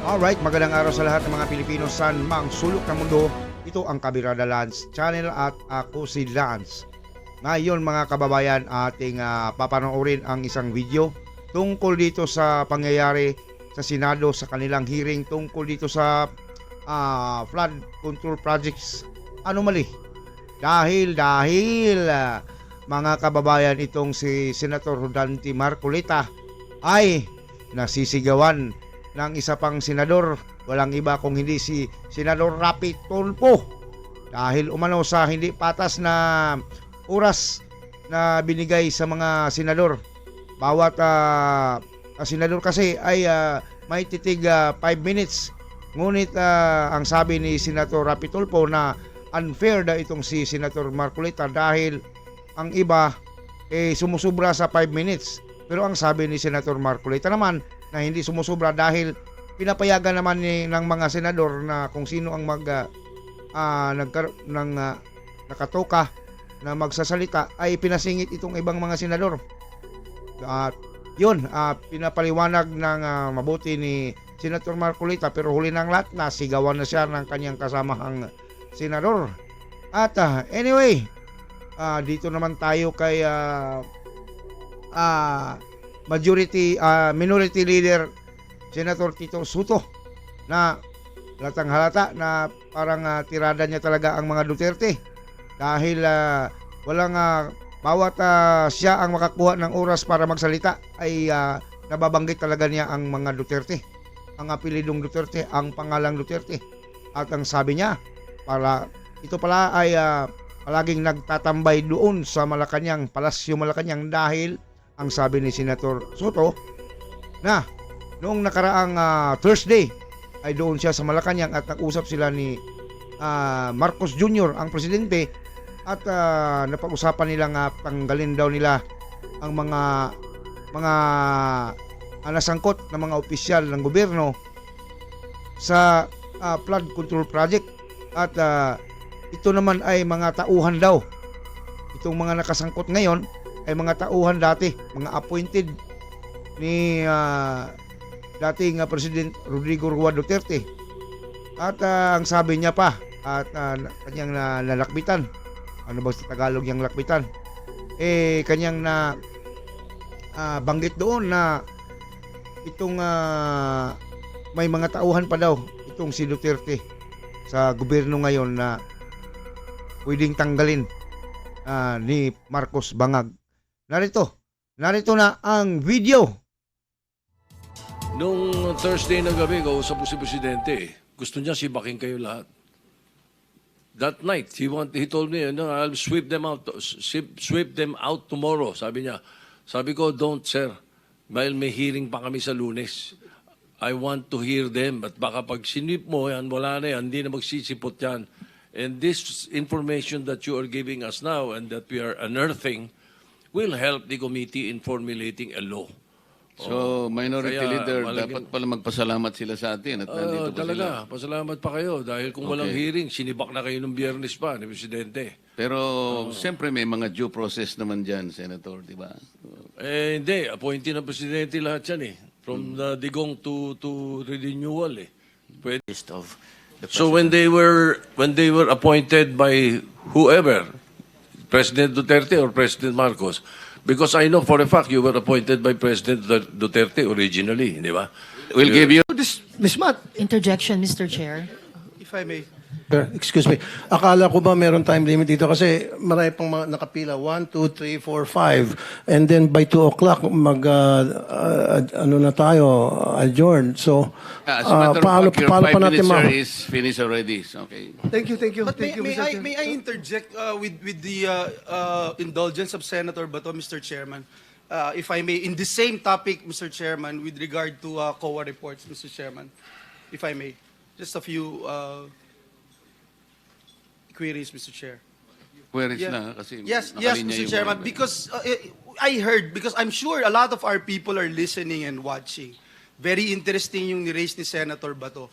Alright, magandang araw sa lahat ng mga Pilipino saan mang sulok ng mundo. Ito ang Kabirada Lance Channel at ako si Lance. Ngayon mga kababayan, ating papanoorin ang isang video tungkol dito sa pangyayari sa Senado sa kanilang hearing tungkol dito sa flood control projects anomaly. Dahil mga kababayan, itong si Senator Rodante Marcolita ay nasisigawan ng isa pang senador, walang iba kung hindi si Senador Rapi Tulfo, dahil umano sa hindi patas na oras na binigay sa mga senador. Bawat senador kasi ay may titig 5 minutes, ngunit ang sabi ni Senator Rapi Tulfo na unfair na itong si Senator Marcolita dahil ang iba sumusubra sa 5 minutes. Pero ang sabi ni Senator Marcolita naman na hindi sumusubra dahil pinapayagan naman ng mga senador na kung sino ang nakatoka na magsasalita ay pinasingit itong ibang mga senador. At yun, pinapaliwanag ng mabuti ni Senator Marcolita, pero huli ng lahat nasigawan na siya ng kanyang kasamahang senador. At anyway, dito naman tayo kay minority leader Senator Tito Soto, na halatang halata na parang tirada niya talaga ang mga Duterte dahil walang bawat siya ang makakuha ng oras para magsalita ay nababanggit talaga niya ang mga Duterte, ang apelidong Duterte, ang pangalang Duterte. At ang sabi niya, ito pala ay palaging nagtatambay doon sa Malacanang, Palasyo Malacanang, dahil ang sabi ni Senator Soto na noong nakaraang Thursday ay doon siya sa Malacanang at nag-usap sila ni Marcos Jr., ang presidente, at napag-usapan nilang tanggalin daw nila ang mga nasangkot na mga opisyal ng gobyerno sa flood control project. At ito naman ay mga tauhan daw. Itong mga nakasangkot ngayon ay mga tauhan dati, mga appointed ni dating President Rodrigo Roa Duterte. At ang sabi niya pa, at kanyang nalakbitan, ano ba sa Tagalog yung lakbitan, kanyang banggit doon na itong may mga tauhan pa daw itong si Duterte sa gobyerno ngayon na pwedeng tanggalin ni Marcos Bangag. Narito na ang video. Nung Thursday na gabi, kausap ko si Presidente. Gusto niya sibakin kayo lahat. That night, he told me, I'll sweep them out tomorrow. Sabi niya. Sabi ko, don't, sir. Dahil may hearing pa kami sa Lunes. I want to hear them. At baka pag sinip mo yan, wala na yan, hindi na magsisipot yan. And this information that you are giving us now and that we are unearthing will help the committee in formulating a law. So, minority leader, dapat pala magpasalamat sila sa atin at nandito pa talaga, sila. pasalamat pa kayo dahil kung walang hearing, sinibak na kayo ng Biyernes pa ni Presidente. Pero, siyempre may mga due process naman dyan, Senator, di ba? Hindi, appointee ng Presidente lahat yan eh. From the digong to renewal eh. Pwede. So when they were appointed by whoever, President Duterte or President Marcos, because I know for a fact you were appointed by President Duterte originally, di ba? We'll give you... Ms. Matt, Interjection, Mr. Chair. if I may. Excuse me. Akala ko ba meron time limit dito kasi marami pang mga nakapila. 1, 2, 3, 4, 5. And then by 2 o'clock, ano na tayo, adjourn. So, As a matter of paano fact, your pa 5 natin minutes, sir, is finished already. So, okay. Thank you. But Thank you, Mr. Chair. may I interject with the indulgence of Senator Bato, Mr. Chairman? If I may, in the same topic, Mr. Chairman, with regard to COA reports, Mr. Chairman, if I may, just a few queries, Mr. Chair. Queries Yeah. na kasi Yes, nakalinya Mr. yung Chairman, mga- because I heard, because I'm sure a lot of our people are listening and watching. Very interesting yung ni-raise ni Senator Bato.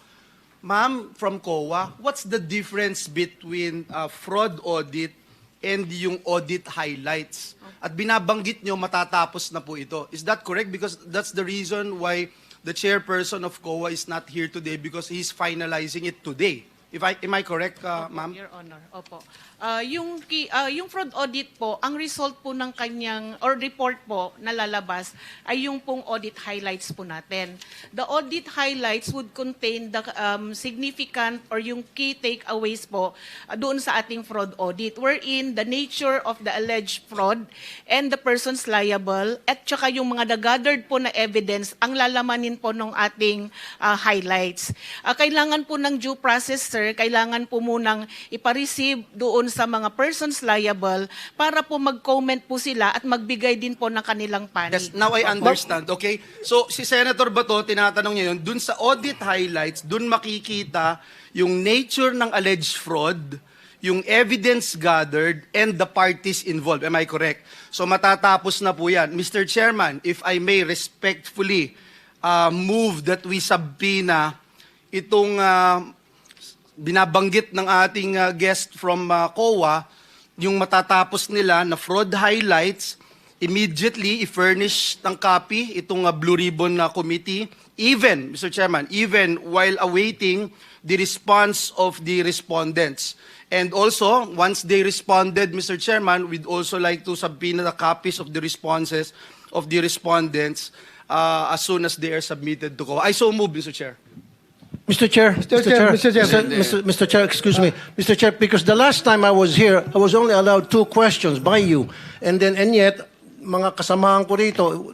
Ma'am, from COA, what's the difference between fraud audit and yung audit highlights? At binabanggit nyo matatapos na po ito. Is that correct? Because that's the reason why the chairperson of COA is not here today because he's finalizing it today. Am I correct, ma'am? Your Honor, opo. Yung fraud audit po, ang result po ng kanyang, or report po na lalabas, ay yung pong audit highlights po natin. The audit highlights would contain the significant or yung key takeaways po doon sa ating fraud audit, wherein the nature of the alleged fraud and the persons liable, at saka yung mga gathered po na evidence, ang lalamanin po ng ating highlights. Kailangan po ng due process, sir, kailangan po munang ipareceive doon sa mga persons liable para po mag-comment po sila at magbigay din po ng kanilang panig. Yes, now I understand. Okay? So, si Senator Bato, tinatanong niya yun, dun sa audit highlights, dun makikita yung nature ng alleged fraud, yung evidence gathered, and the parties involved. Am I correct? So, matatapos na po yan. Mr. Chairman, if I may respectfully move that we subpoena itong binabanggit ng ating guest from COA, yung matatapos nila na fraud highlights, immediately i-furnish ng copy itong Blue Ribbon Committee, even, Mr. Chairman, even while awaiting the response of the respondents. And also, once they responded, Mr. Chairman, we'd also like to subpoena the copies of the responses of the respondents as soon as they are submitted to COA. I so move, Mr. Chair. Mr. Chair, Mr. Chair, excuse me, Mr. Chair, because the last time I was here, I was only allowed 2 questions by you, and yet mga kasamahan ko rito,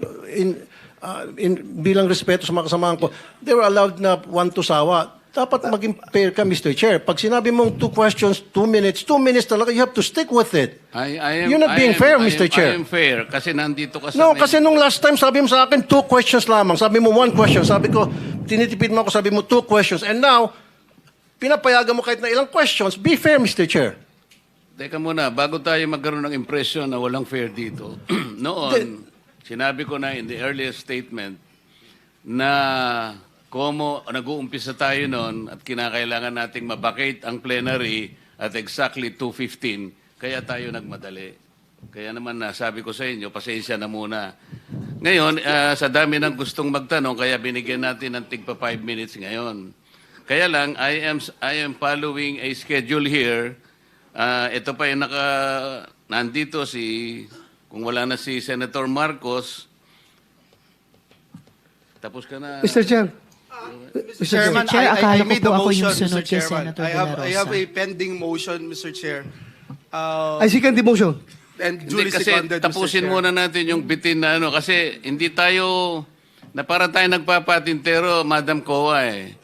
bilang respeto sa mga kasamahan ko, they were allowed na 1 to sawa. Dapat maging fair ka, Mr. Chair. Pag sinabi mong 2 questions, 2 minutes talaga, you have to stick with it. You're not being fair, Mr. Chair. I am fair kasi nandito ka sa... No, kasi nung last time, sabi mo sa akin, 2 questions lamang. Sabi mo 1 question. Sabi ko, tinitipid mo ako, sabi mo 2 questions. And now, pinapayagan mo kahit na ilang questions. Be fair, Mr. Chair. Teka muna, bago tayo magkaroon ng impression na walang fair dito, noon, sinabi ko na in the earliest statement na como nag-uumpisa tayo noon at kinakailangan nating mabakate ang plenary at exactly 2:15, kaya tayo nagmadali. Kaya naman sabi ko sa inyo, pasensya na muna. Ngayon, sa dami ng gustong magtanong, kaya binigyan natin ng tigpa 5 minutes ngayon. Kaya lang, I am following a schedule here. Ito pa yung nandito kung wala na si Senator Marcos, tapos ka na. Mr. Chair. Mr. Chairman, Chair, akala I ko made po a ako yung motion, sunod Mr. kay Chairman. Senator De La Rosa. I have a pending motion, Mr. Chair. I second the motion. And Hindi, duly kasi seconded, Mr. tapusin Chair. muna natin yung bitin na kasi hindi tayo, na para tayo nagpapatintero, Madam Coa eh.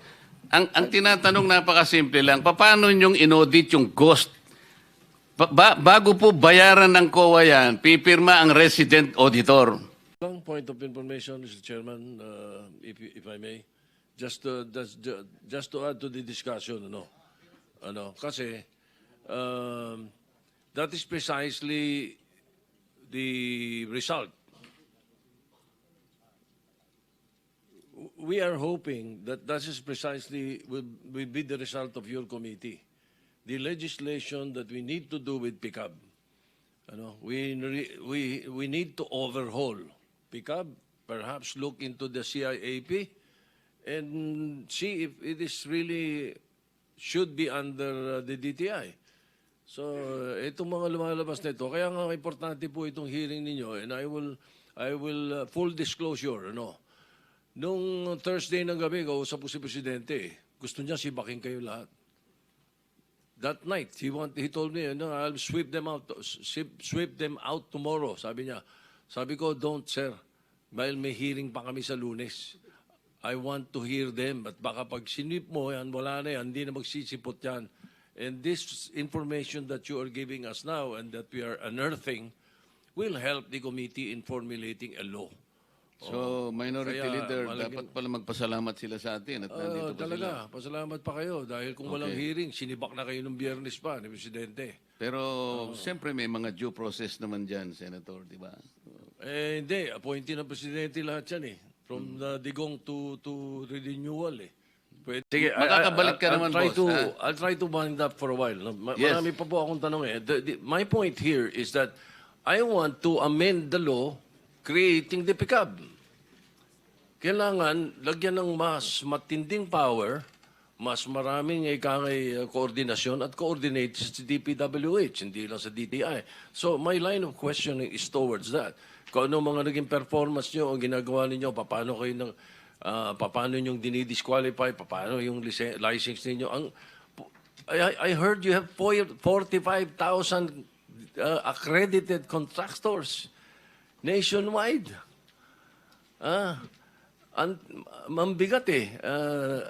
Ang tinatanong napakasimple lang, paano nyong inaudit yung ghost? Bago po bayaran ng COA yan, pipirma ang resident auditor. Long point of information, Mr. Chairman, if I may, just to add to the discussion, kasi that is precisely the result. We are hoping that is precisely will be the result of your committee. The legislation that we need to do with PICAB. We need to overhaul PICAB, perhaps look into the CIAP, and see if it is really should be under the DTI. So, itong mga lumalabas na ito, kaya nga importante po itong hearing ninyo, and I will full disclosure, Nung Thursday ng gabi, kausap ko si Presidente, gusto niya sibaking kayo lahat. That night, he told me, I'll sweep them out tomorrow, sabi niya. Sabi ko, don't, sir. Dahil may hearing pa kami sa Lunes. I want to hear them. At baka pag sinip mo yan, wala na yan, hindi na magsisipot yan. And this information that you are giving us now and that we are unearthing will help the committee in formulating a law. So, Minority Kaya, Leader, dapat pala magpasalamat sila sa atin at nandito pa Talaga, sila. pasalamat pa kayo dahil kung walang hearing, sinibak na kayo ng Biyernes pa ni Presidente. Pero, siyempre may mga due process naman dyan, Senator, di ba? Hindi, appointee ng Presidente lahat yan eh. From the digong to renewal eh. Pwede. Sige, Makakabalik ka naman, boss. I'll try to wind up for a while. Yes. Marami pa po akong tanong eh. My point here is that I want to amend the law creating the PICAB. kailangan lagyan ng mas matinding power, mas maraming koordinasyon at coordinate sa DPWH, hindi lang sa DTI. So my line of questioning is towards that. Kung ano mga naging performance nyo, ang ginagawa ninyo, paano yung dinidisqualify, paano yung license ninyo. I heard you have 45,000 accredited contractors nationwide. Mambigat eh.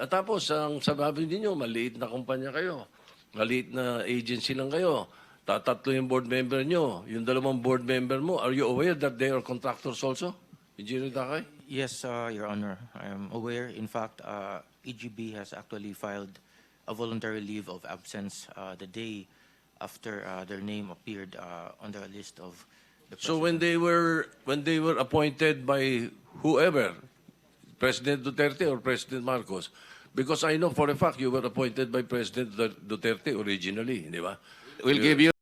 At tapos, ang sababi ninyo, maliit na kumpanya kayo. Maliit na agency lang kayo. Tatatlo yung board member nyo. Yung dalawang board member mo, are you aware that they are contractors also? Engineer Takay? Yes, Your Honor. I am aware. In fact, EGB has actually filed a voluntary leave of absence the day after their name appeared on the list of the So president. when they were appointed by whoever, President Duterte or President Marcos, because I know for a fact you were appointed by President Duterte originally, di ba? We'll give you